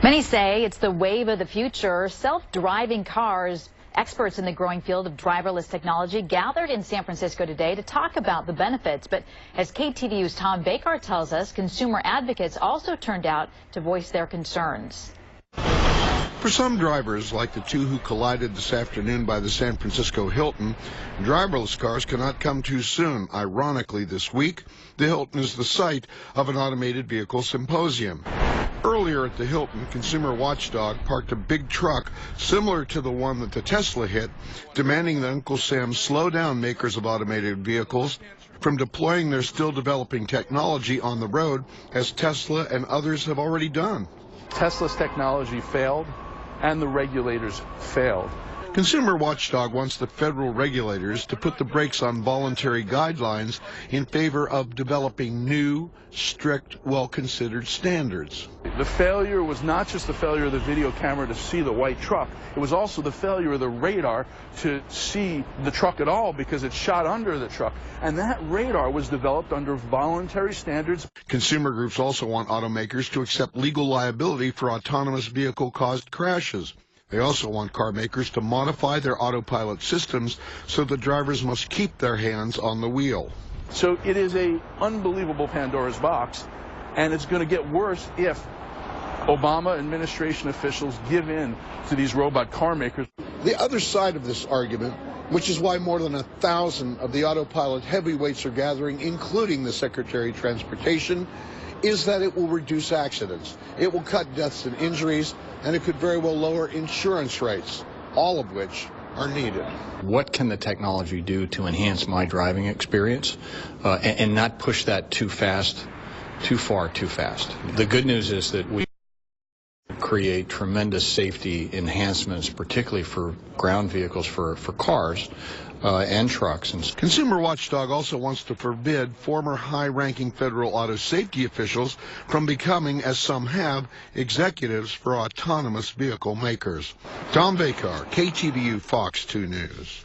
Many say it's the wave of the future. Self-driving cars. Experts in the growing field of driverless technology gathered in San Francisco today to talk about the benefits. But as KTVU's Tom Baker tells us, consumer advocates also turned out to voice their concerns. For some drivers, like the two who collided this afternoon by the San Francisco Hilton, driverless cars cannot come too soon. Ironically, this week, the Hilton is the site of an automated vehicle symposium. Earlier at the Hilton, Consumer Watchdog parked a big truck similar to the one that the Tesla hit, demanding that Uncle Sam slow down makers of automated vehicles from deploying their still developing technology on the road, as Tesla and others have already done. Tesla's technology failed, and the regulators failed. Consumer Watchdog wants the federal regulators to put the brakes on voluntary guidelines in favor of developing new, strict, well-considered standards. The failure was not just the failure of the video camera to see the white truck, it was also the failure of the radar to see the truck at all because it shot under the truck. And that radar was developed under voluntary standards. Consumer groups also want automakers to accept legal liability for autonomous vehicle-caused crashes. They also want car makers to modify their autopilot systems so the drivers must keep their hands on the wheel. So it is an unbelievable Pandora's box, and it's going to get worse if Obama administration officials give in to these robot car makers. The other side of this argument, which is why more than 1,000 of the autopilot heavyweights are gathering, including the Secretary of Transportation, is that it will reduce accidents. It will cut deaths and injuries, and it could very well lower insurance rates, all of which are needed. What can the technology do to enhance my driving experience and not push that too fast, too far, too fast? The good news is that we create tremendous safety enhancements, particularly for ground vehicles, for cars and trucks. And Consumer Watchdog also wants to forbid former high-ranking federal auto safety officials from becoming, as some have, executives for autonomous vehicle makers. Tom Baker, KTVU Fox 2 News.